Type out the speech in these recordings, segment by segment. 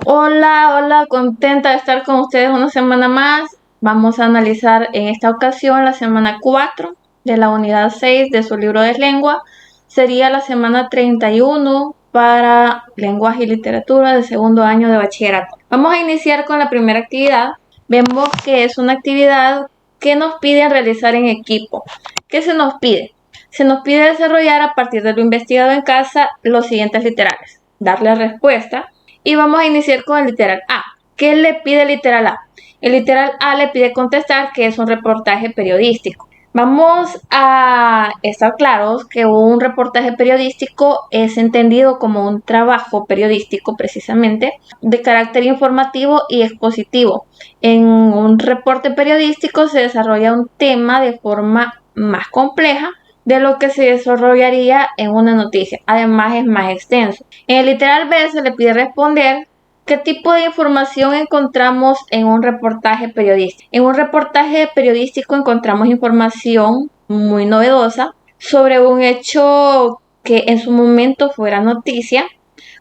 Hola, hola, contenta de estar con ustedes una semana más. Vamos a analizar en esta ocasión la semana 4 de la unidad 6 de su libro de lengua. Sería la semana 31 para lenguaje y literatura del segundo año de bachillerato. Vamos a iniciar con la primera actividad. Vemos que es una actividad que nos piden realizar en equipo. ¿Qué se nos pide? Se nos pide desarrollar a partir de lo investigado en casa los siguientes literales. Darle respuesta. Y vamos a iniciar con el literal A. ¿Qué le pide el literal A? El literal A le pide contestar que es un reportaje periodístico. Vamos a estar claros que un reportaje periodístico es entendido como un trabajo periodístico precisamente de carácter informativo y expositivo. En un reporte periodístico se desarrolla un tema de forma más compleja de lo que se desarrollaría en una noticia. Además es más extenso. En el literal B se le pide responder qué tipo de información encontramos en un reportaje periodístico. En un reportaje periodístico encontramos información muy novedosa sobre un hecho que en su momento fuera noticia.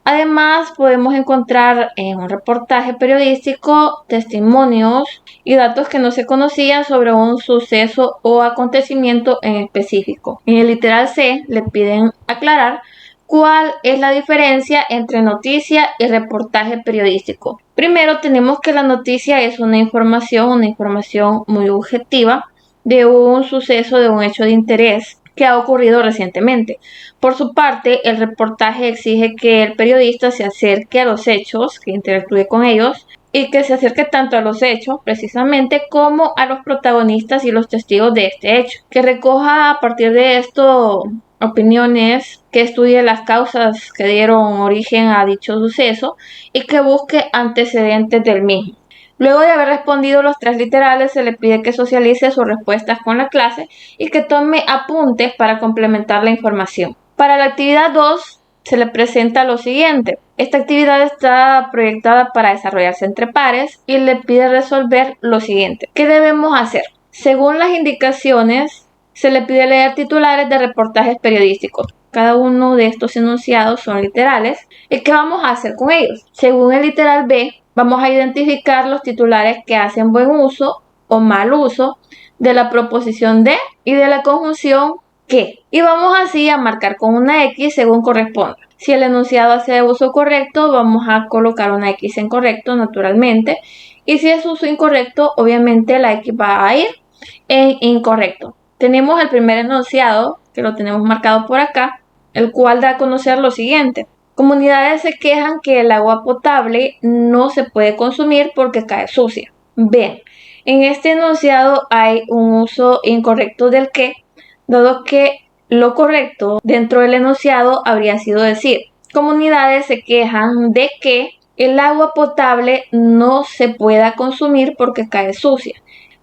Además, podemos encontrar en un reportaje periodístico testimonios y datos que no se conocían sobre un suceso o acontecimiento en específico. En el literal C le piden aclarar cuál es la diferencia entre noticia y reportaje periodístico. Primero tenemos que la noticia es una información muy objetiva de un suceso, de un hecho de interés que ha ocurrido recientemente. Por su parte, el reportaje exige que el periodista se acerque a los hechos, que interactúe con ellos y que se acerque tanto a los hechos precisamente como a los protagonistas y los testigos de este hecho, que recoja a partir de esto opiniones, que estudie las causas que dieron origen a dicho suceso y que busque antecedentes del mismo. Luego de haber respondido los 3 literales, se le pide que socialice sus respuestas con la clase y que tome apuntes para complementar la información. Para la actividad 2 se le presenta lo siguiente. Esta actividad está proyectada para desarrollarse entre pares y le pide resolver lo siguiente. ¿Qué debemos hacer? Según las indicaciones, se le pide leer titulares de reportajes periodísticos. Cada uno de estos enunciados son literales. ¿Y qué vamos a hacer con ellos? Según el literal B, vamos a identificar los titulares que hacen buen uso o mal uso de la proposición de y de la conjunción que. Y vamos así a marcar con una X según corresponda. Si el enunciado hace uso correcto, vamos a colocar una X en correcto, naturalmente. Y si es uso incorrecto, obviamente la X va a ir en incorrecto. Tenemos el primer enunciado, que lo tenemos marcado por acá, el cual da a conocer lo siguiente. Comunidades se quejan que el agua potable no se puede consumir porque cae sucia. Bien, en este enunciado hay un uso incorrecto del que, dado que lo correcto dentro del enunciado habría sido decir, comunidades se quejan de que el agua potable no se pueda consumir porque cae sucia.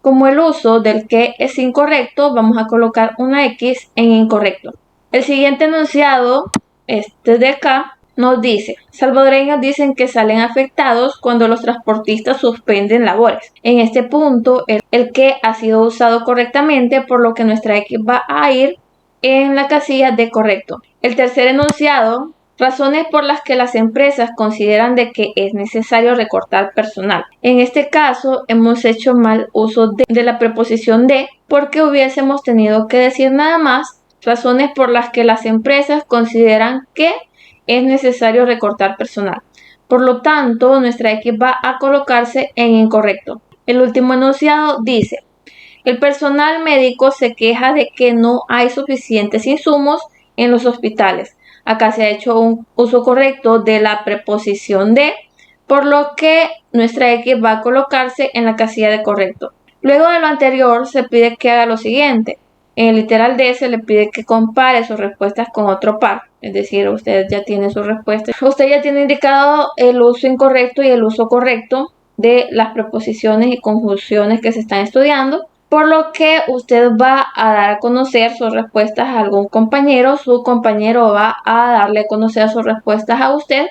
Como el uso del que es incorrecto, vamos a colocar una X en incorrecto. El siguiente enunciado, este de acá, nos dice, salvadoreños dicen que salen afectados cuando los transportistas suspenden labores. En este punto, el que ha sido usado correctamente, por lo que nuestra X va a ir en la casilla de correcto. El tercer enunciado, razones por las que las empresas consideran de que es necesario recortar personal. En este caso, hemos hecho mal uso de la preposición de, porque hubiésemos tenido que decir nada más razones por las que las empresas consideran que es necesario recortar personal. Por lo tanto, nuestra X va a colocarse en incorrecto. El último enunciado dice, el personal médico se queja de que no hay suficientes insumos en los hospitales. Acá se ha hecho un uso correcto de la preposición de, por lo que nuestra X va a colocarse en la casilla de correcto. Luego de lo anterior, se pide que haga lo siguiente. En el literal D se le pide que compare sus respuestas con otro par. Es decir, usted ya tiene su respuesta. Usted ya tiene indicado el uso incorrecto y el uso correcto de las preposiciones y conjunciones que se están estudiando, por lo que usted va a dar a conocer sus respuestas a algún compañero, su compañero va a darle a conocer sus respuestas a usted,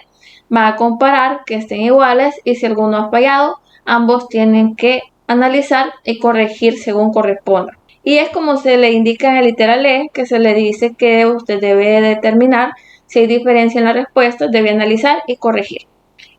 va a comparar que estén iguales y si alguno ha fallado, ambos tienen que analizar y corregir según corresponda. Y es como se le indica en el literal E, que se le dice que usted debe determinar si hay diferencia en la respuesta, debe analizar y corregir.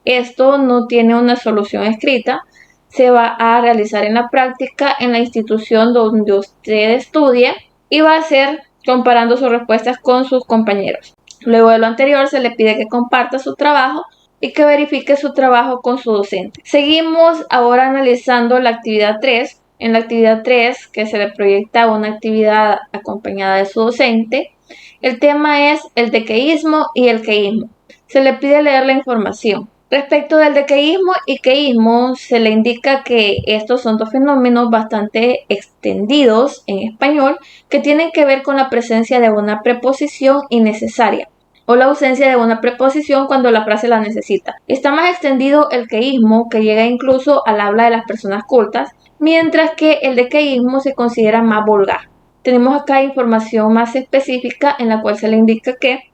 Esto no tiene una solución escrita, se va a realizar en la práctica en la institución donde usted estudie y va a ser comparando sus respuestas con sus compañeros. Luego de lo anterior, se le pide que comparta su trabajo y que verifique su trabajo con su docente. Seguimos ahora analizando la actividad 3. En la actividad 3, que se le proyecta una actividad acompañada de su docente, el tema es el dequeísmo y el queísmo. Se le pide leer la información. Respecto del dequeísmo y queísmo, se le indica que estos son dos fenómenos bastante extendidos en español que tienen que ver con la presencia de una preposición innecesaria o la ausencia de una preposición cuando la frase la necesita. Está más extendido el queísmo, que llega incluso al habla de las personas cultas, mientras que el dequeísmo se considera más vulgar. Tenemos acá información más específica en la cual se le indica que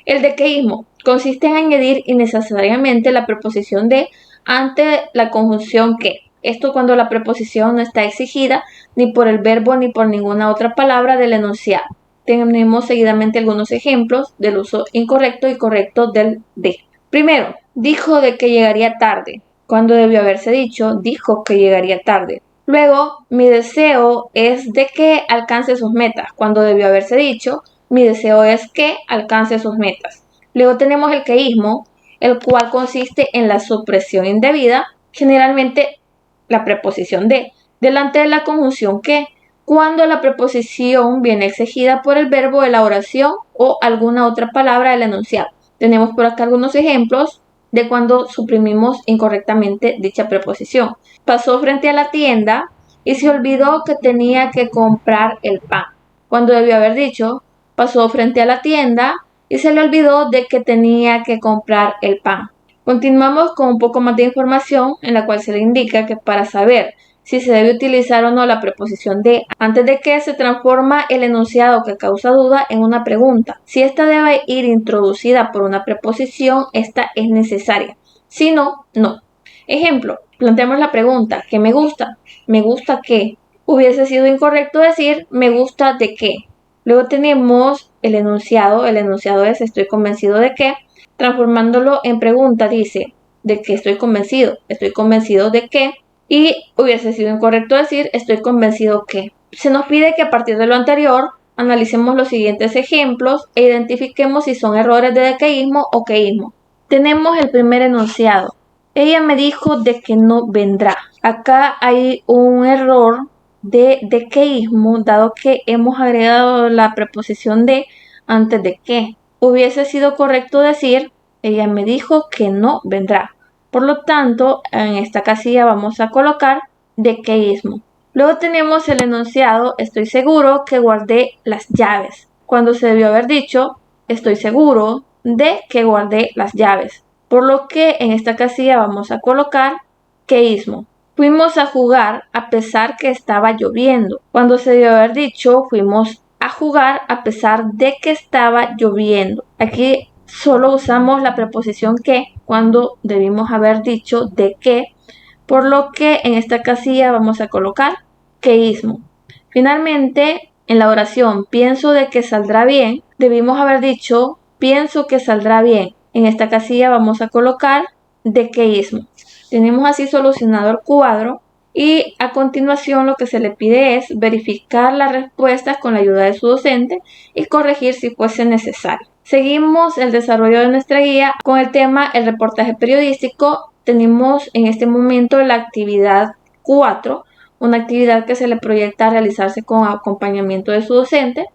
el dequeísmo consiste en añadir innecesariamente la preposición de ante la conjunción que. Esto cuando la preposición no está exigida ni por el verbo ni por ninguna otra palabra del enunciado. Tenemos seguidamente algunos ejemplos del uso incorrecto y correcto del de. Primero, dijo de que llegaría tarde, cuando debió haberse dicho dijo que llegaría tarde. Luego, mi deseo es de que alcance sus metas, cuando debió haberse dicho mi deseo es que alcance sus metas. Luego tenemos el queísmo, el cual consiste en la supresión indebida, generalmente la preposición de, delante de la conjunción que, cuando la preposición viene exigida por el verbo de la oración o alguna otra palabra del enunciado. Tenemos por acá algunos ejemplos de cuando suprimimos incorrectamente dicha preposición. Pasó frente a la tienda y se olvidó que tenía que comprar el pan, cuando debió haber dicho pasó frente a la tienda y se le olvidó de que tenía que comprar el pan. Continuamos con un poco más de información en la cual se le indica que para saber si se debe utilizar o no la preposición de antes de que se transforma el enunciado que causa duda en una pregunta. Si esta debe ir introducida por una preposición, esta es necesaria. Si no, no. Ejemplo, planteamos la pregunta, ¿qué me gusta? ¿Me gusta qué? Hubiese sido incorrecto decir ¿me gusta de qué? Luego tenemos el enunciado es estoy convencido de que, transformándolo en pregunta dice de que estoy convencido de que, y hubiese sido incorrecto decir estoy convencido que. Se nos pide que a partir de lo anterior analicemos los siguientes ejemplos e identifiquemos si son errores de dequeísmo o queísmo. Tenemos el primer enunciado. Ella me dijo de que no vendrá. Acá hay un error de dequeísmo, dado que hemos agregado la preposición de antes de que. Hubiese sido correcto decir, ella me dijo que no vendrá. Por lo tanto, en esta casilla vamos a colocar dequeísmo. Luego tenemos el enunciado, estoy seguro que guardé las llaves, cuando se debió haber dicho, estoy seguro de que guardé las llaves. Por lo que en esta casilla vamos a colocar queísmo. Fuimos a jugar a pesar que estaba lloviendo. Cuando se debió haber dicho, fuimos a jugar a pesar de que estaba lloviendo. Aquí solo usamos la preposición que cuando debimos haber dicho de que, por lo que en esta casilla vamos a colocar queísmo. Finalmente, en la oración pienso de que saldrá bien, debimos haber dicho pienso que saldrá bien. En esta casilla vamos a colocar dequeísmo. Tenemos así solucionado el cuadro y a continuación lo que se le pide es verificar las respuestas con la ayuda de su docente y corregir si fuese necesario. Seguimos el desarrollo de nuestra guía con el tema el reportaje periodístico. Tenemos en este momento la actividad 4, una actividad que se le proyecta a realizarse con acompañamiento de su docente,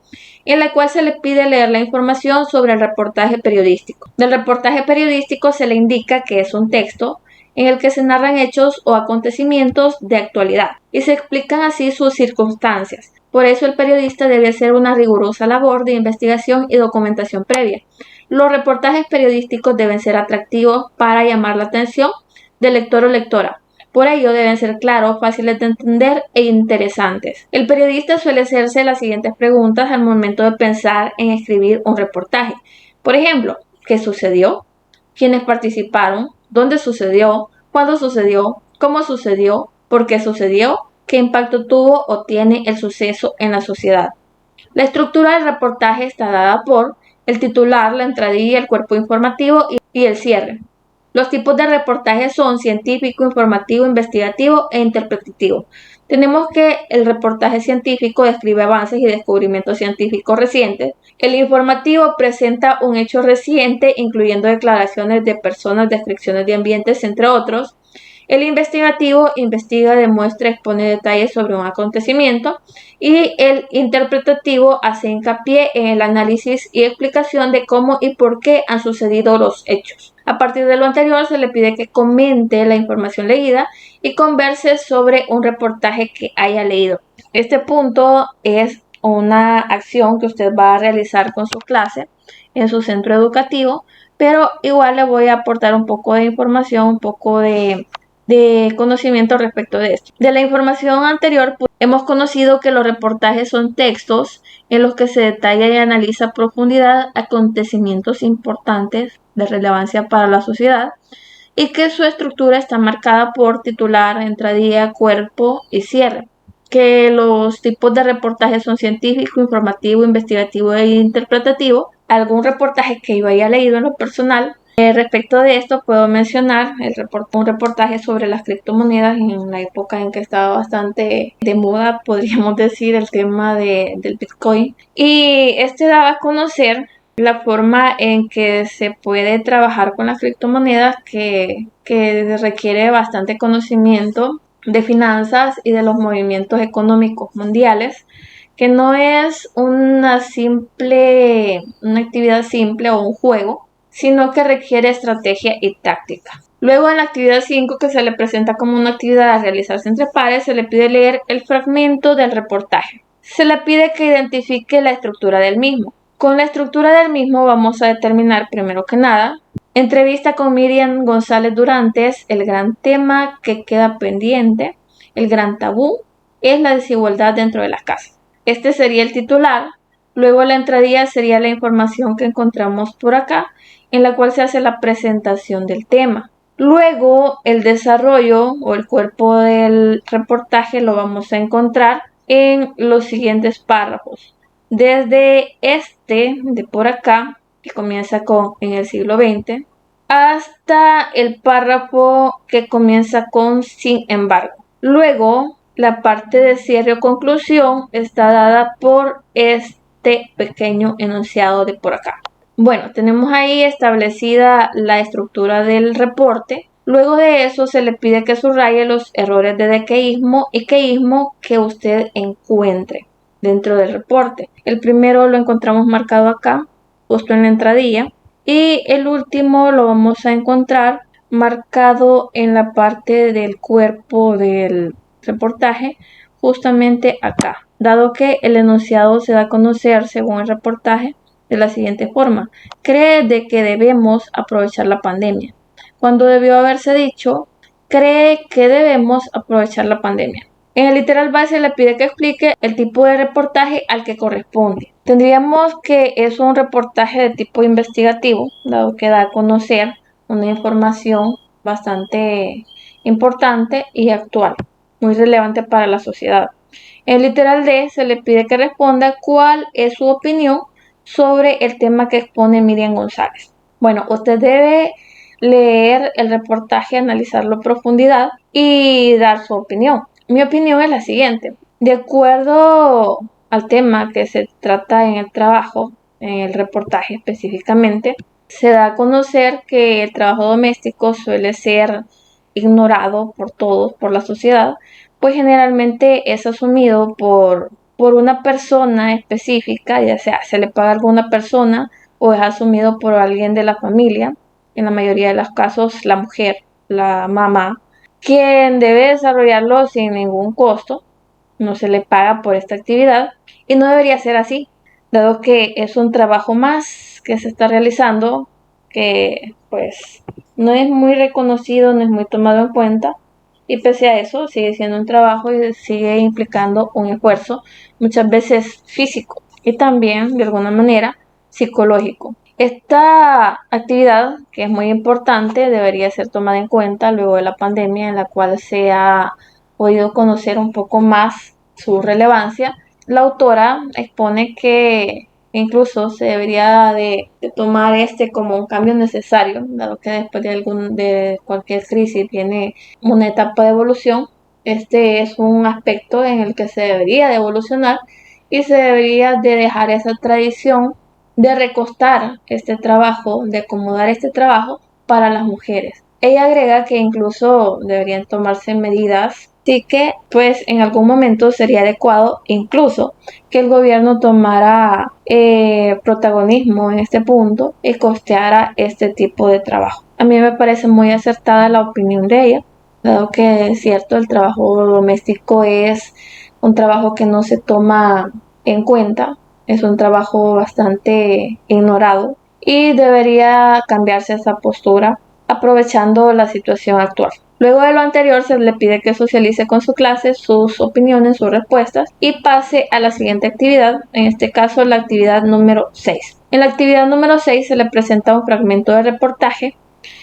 en la cual se le pide leer la información sobre el reportaje periodístico. Del reportaje periodístico se le indica que es un texto en el que se narran hechos o acontecimientos de actualidad y se explican así sus circunstancias. Por eso el periodista debe hacer una rigurosa labor de investigación y documentación previa. Los reportajes periodísticos deben ser atractivos para llamar la atención del lector o lectora. Por ello deben ser claros, fáciles de entender e interesantes. El periodista suele hacerse las siguientes preguntas al momento de pensar en escribir un reportaje. Por ejemplo, ¿qué sucedió? ¿Quiénes participaron? ¿Dónde sucedió? ¿Cuándo sucedió? ¿Cómo sucedió? ¿Por qué sucedió? ¿Qué impacto tuvo o tiene el suceso en la sociedad? La estructura del reportaje está dada por el titular, la entradilla, el cuerpo informativo y el cierre. Los tipos de reportaje son científico, informativo, investigativo e interpretativo. Tenemos que el reportaje científico describe avances y descubrimientos científicos recientes. El informativo presenta un hecho reciente, incluyendo declaraciones de personas, descripciones de ambientes, entre otros. El investigativo investiga, demuestra, expone detalles sobre un acontecimiento. Y el interpretativo hace hincapié en el análisis y explicación de cómo y por qué han sucedido los hechos. A partir de lo anterior, se le pide que comente la información leída y converse sobre un reportaje que haya leído. Este punto es una acción que usted va a realizar con su clase en su centro educativo, pero igual le voy a aportar un poco de información, un poco de conocimiento respecto de esto. De la información anterior, hemos conocido que los reportajes son textos en los que se detalla y analiza a profundidad acontecimientos importantes de relevancia para la sociedad y que su estructura está marcada por titular, entradilla, cuerpo y cierre. Que los tipos de reportajes son científico, informativo, investigativo e interpretativo. Algún reportaje que yo haya leído en lo personal. Respecto de esto, puedo mencionar un reportaje sobre las criptomonedas en la época en que estaba bastante de moda, podríamos decir, el tema del Bitcoin. Y este daba a conocer la forma en que se puede trabajar con las criptomonedas que requiere bastante conocimiento de finanzas y de los movimientos económicos mundiales, que no es una actividad simple o un juego, sino que requiere estrategia y táctica. Luego en la actividad 5, que se le presenta como una actividad a realizarse entre pares, se le pide leer el fragmento del reportaje. Se le pide que identifique la estructura del mismo. Con la estructura del mismo vamos a determinar, primero que nada, entrevista con Miriam González Durantes, el gran tema que queda pendiente, el gran tabú, es la desigualdad dentro de las casas. Este sería el titular. Luego la entradilla sería la información que encontramos por acá, en la cual se hace la presentación del tema. Luego el desarrollo o el cuerpo del reportaje lo vamos a encontrar en los siguientes párrafos. Desde este de por acá, que comienza con en el siglo XX, hasta el párrafo que comienza con sin embargo. Luego, la parte de cierre o conclusión está dada por este pequeño enunciado de por acá. Bueno, tenemos ahí establecida la estructura del reporte. Luego de eso se le pide que subraye los errores de dequeísmo y queísmo que usted encuentre dentro del reporte. El primero lo encontramos marcado acá, justo en la entradilla, y el último lo vamos a encontrar marcado en la parte del cuerpo del reportaje, justamente acá, dado que el enunciado se da a conocer según el reportaje de la siguiente forma: cree de que debemos aprovechar la pandemia, cuando debió haberse dicho cree que debemos aprovechar la pandemia. En el literal base le pide que explique el tipo de reportaje al que corresponde. Tendríamos que es un reportaje de tipo investigativo, dado que da a conocer una información bastante importante y actual, muy relevante para la sociedad. En el literal D se le pide que responda cuál es su opinión sobre el tema que expone Miriam González. Bueno, usted debe leer el reportaje, analizarlo a profundidad y dar su opinión. Mi opinión es la siguiente. De acuerdo al tema que se trata en el trabajo, en el reportaje específicamente, se da a conocer que el trabajo doméstico suele ser ignorado por todos, por la sociedad, pues generalmente es asumido por una persona específica, ya sea se le paga a alguna persona o es asumido por alguien de la familia, en la mayoría de los casos la mujer, la mamá, quien debe desarrollarlo sin ningún costo, no se le paga por esta actividad y no debería ser así, dado que es un trabajo más que se está realizando que pues no es muy reconocido, no es muy tomado en cuenta, y pese a eso sigue siendo un trabajo y sigue implicando un esfuerzo muchas veces físico y también de alguna manera psicológico. Esta actividad, que es muy importante, debería ser tomada en cuenta luego de la pandemia, en la cual se ha podido conocer un poco más su relevancia. La autora expone que Incluso se debería de tomar como un cambio necesario, dado que después de cualquier crisis viene una etapa de evolución. Este es un aspecto en el que se debería de evolucionar y se debería de dejar esa tradición de recostar este trabajo, de acomodar este trabajo para las mujeres. Ella agrega que incluso deberían tomarse medidas, así que pues en algún momento sería adecuado incluso que el gobierno tomara protagonismo en este punto y costeara este tipo de trabajo. A mí me parece muy acertada la opinión de ella, dado que es cierto, el trabajo doméstico es un trabajo que no se toma en cuenta, es un trabajo bastante ignorado y debería cambiarse esa postura aprovechando la situación actual. Luego de lo anterior, se le pide que socialice con su clase sus opiniones, sus respuestas y pase a la siguiente actividad, en este caso la actividad número 6. En la actividad número 6 se le presenta un fragmento de reportaje,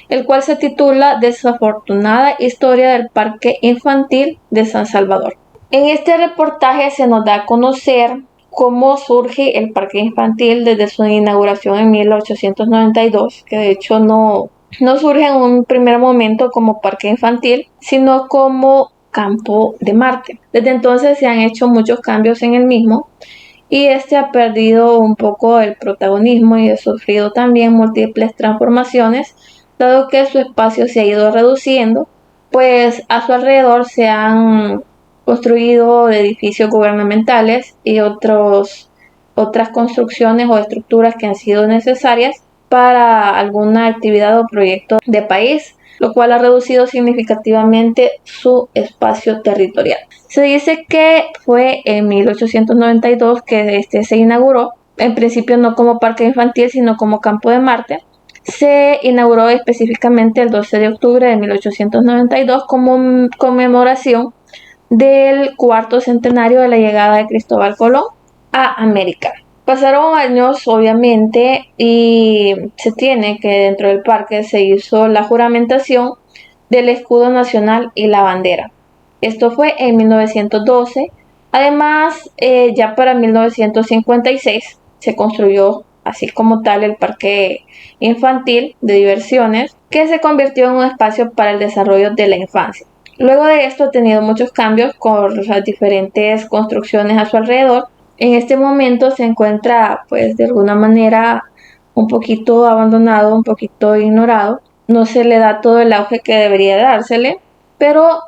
el cual se titula Desafortunada historia del Parque Infantil de San Salvador. En este reportaje se nos da a conocer cómo surge el Parque Infantil desde su inauguración en 1892, que de hecho no surge en un primer momento como parque infantil, sino como campo de Marte. Desde entonces se han hecho muchos cambios en el mismo y este ha perdido un poco el protagonismo y ha sufrido también múltiples transformaciones, dado que su espacio se ha ido reduciendo, pues a su alrededor se han construido edificios gubernamentales y otras construcciones o estructuras que han sido necesarias para alguna actividad o proyecto de país, lo cual ha reducido significativamente su espacio territorial. Se dice que fue en 1892 que este se inauguró, en principio no como parque infantil, sino como campo de Marte. Se inauguró específicamente el 12 de octubre de 1892 como conmemoración del cuarto centenario de la llegada de Cristóbal Colón a América. Pasaron años, obviamente, y se tiene que dentro del parque se hizo la juramentación del escudo nacional y la bandera. Esto fue en 1912. Además, ya para 1956 se construyó así como tal el parque infantil de diversiones, que se convirtió en un espacio para el desarrollo de la infancia. Luego de esto ha tenido muchos cambios con las diferentes construcciones a su alrededor. En este momento se encuentra pues de alguna manera un poquito abandonado, un poquito ignorado. No se le da todo el auge que debería dársele, pero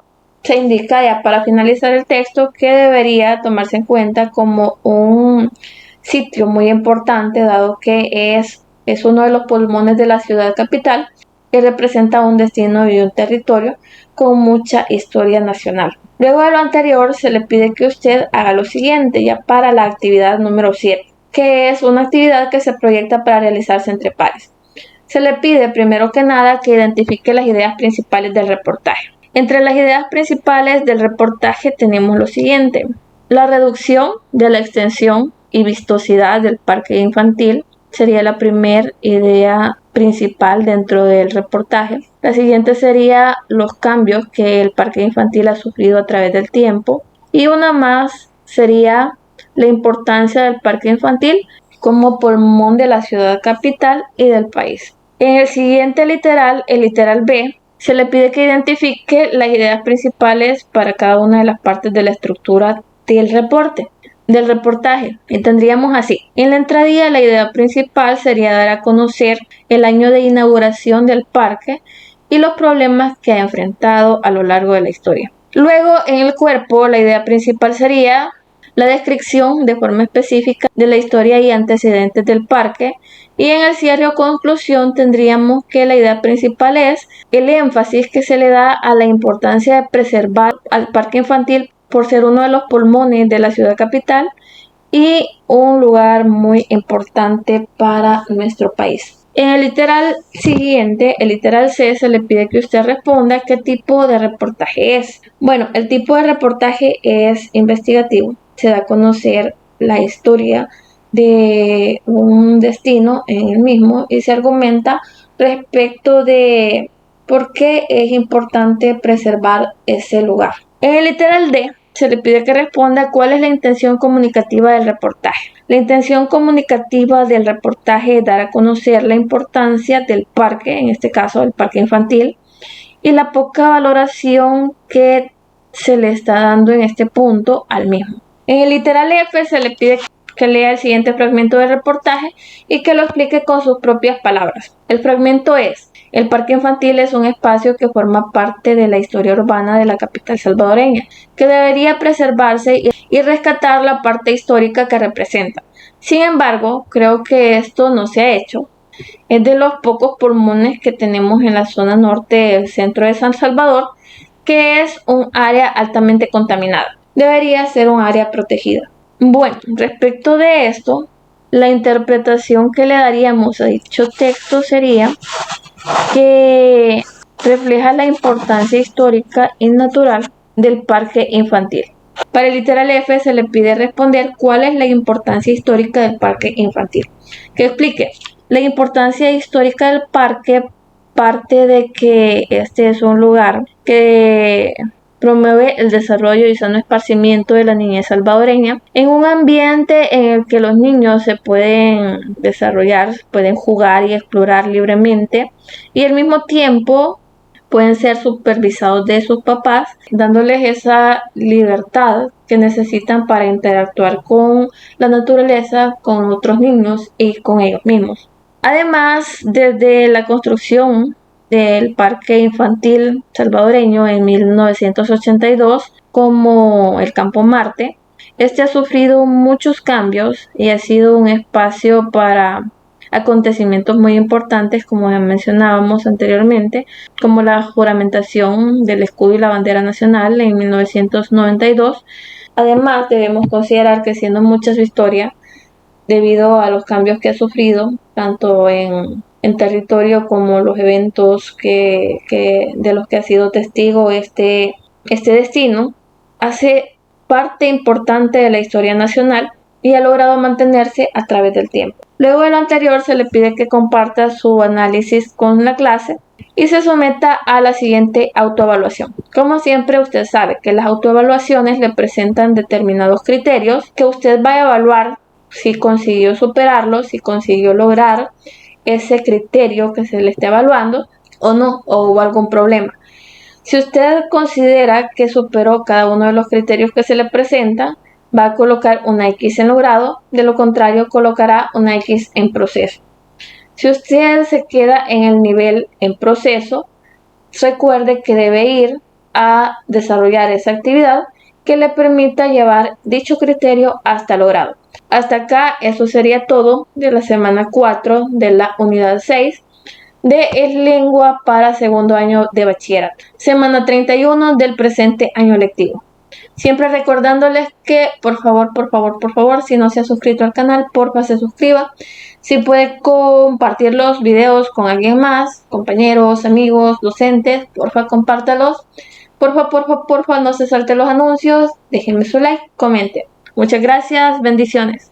se indica ya para finalizar el texto que debería tomarse en cuenta como un sitio muy importante, dado que es uno de los pulmones de la ciudad capital y representa un destino y un territorio con mucha historia nacional. Luego de lo anterior, se le pide que usted haga lo siguiente ya para la actividad número 7, que es una actividad que se proyecta para realizarse entre pares. Se le pide primero que nada que identifique las ideas principales del reportaje. Entre las ideas principales del reportaje tenemos lo siguiente: la reducción de la extensión y vistosidad del parque infantil sería la primera idea principal dentro del reportaje. La siguiente sería los cambios que el parque infantil ha sufrido a través del tiempo. Y una más sería la importancia del parque infantil como pulmón de la ciudad capital y del país. En el siguiente literal, el literal B, se le pide que identifique las ideas principales para cada una de las partes de la estructura del reportaje. Y tendríamos así: en la entradilla, la idea principal sería dar a conocer el año de inauguración del parque y los problemas que ha enfrentado a lo largo de la historia. Luego, en el cuerpo, la idea principal sería la descripción de forma específica de la historia y antecedentes del parque. Y en el cierre o conclusión tendríamos que la idea principal es el énfasis que se le da a la importancia de preservar al parque infantil por ser uno de los pulmones de la ciudad capital y un lugar muy importante para nuestro país. En el literal siguiente, el literal C, se le pide que usted responda qué tipo de reportaje es. Bueno, el tipo de reportaje es investigativo. Se da a conocer la historia de un destino en el mismo y se argumenta respecto de por qué es importante preservar ese lugar. En el literal D se le pide que responda cuál es la intención comunicativa del reportaje. La intención comunicativa del reportaje es dar a conocer la importancia del parque, en este caso el parque infantil, y la poca valoración que se le está dando en este punto al mismo. En el literal F se le pide que lea el siguiente fragmento del reportaje y que lo explique con sus propias palabras. El fragmento es: el parque infantil es un espacio que forma parte de la historia urbana de la capital salvadoreña, que debería preservarse y rescatar la parte histórica que representa. Sin embargo, creo que esto no se ha hecho. Es de los pocos pulmones que tenemos en la zona norte del centro de San Salvador, que es un área altamente contaminada. Debería ser un área protegida. Bueno, respecto de esto, la interpretación que le daríamos a dicho texto sería que refleja la importancia histórica y natural del parque infantil. Para el literal F se le pide responder cuál es la importancia histórica del parque infantil. Que explique. La importancia histórica del parque parte de que este es un lugar que promueve el desarrollo y sano esparcimiento de la niñez salvadoreña en un ambiente en el que los niños se pueden desarrollar, pueden jugar y explorar libremente y al mismo tiempo pueden ser supervisados de sus papás, dándoles esa libertad que necesitan para interactuar con la naturaleza, con otros niños y con ellos mismos. Además, desde la construcción del Parque Infantil Salvadoreño en 1982, como el Campo Marte, este ha sufrido muchos cambios y ha sido un espacio para acontecimientos muy importantes, como ya mencionábamos anteriormente, como la juramentación del escudo y la bandera nacional en 1992. Además, debemos considerar que, siendo mucha su historia, debido a los cambios que ha sufrido, tanto en territorio como los eventos de los que ha sido testigo este destino, hace parte importante de la historia nacional y ha logrado mantenerse a través del tiempo. Luego de lo anterior, se le pide que comparta su análisis con la clase y se someta a la siguiente autoevaluación. Como siempre, usted sabe que las autoevaluaciones le presentan determinados criterios que usted va a evaluar si consiguió superarlo, si consiguió lograr ese criterio que se le está evaluando o no, o hubo algún problema. Si usted considera que superó cada uno de los criterios que se le presenta, va a colocar una X en logrado, de lo contrario colocará una X en proceso. Si usted se queda en el nivel en proceso, recuerde que debe ir a desarrollar esa actividad que le permita llevar dicho criterio hasta logrado. Hasta acá, eso sería todo de la semana 4 de la unidad 6 de lengua para segundo año de bachillerato. Semana 31 del presente año lectivo. Siempre recordándoles que por favor, si no se ha suscrito al canal, porfa se suscriba. Si puede compartir los videos con alguien más, compañeros, amigos, docentes, porfa compártalos. Porfa, no se salte los anuncios, déjenme su like, comenten. Muchas gracias, bendiciones.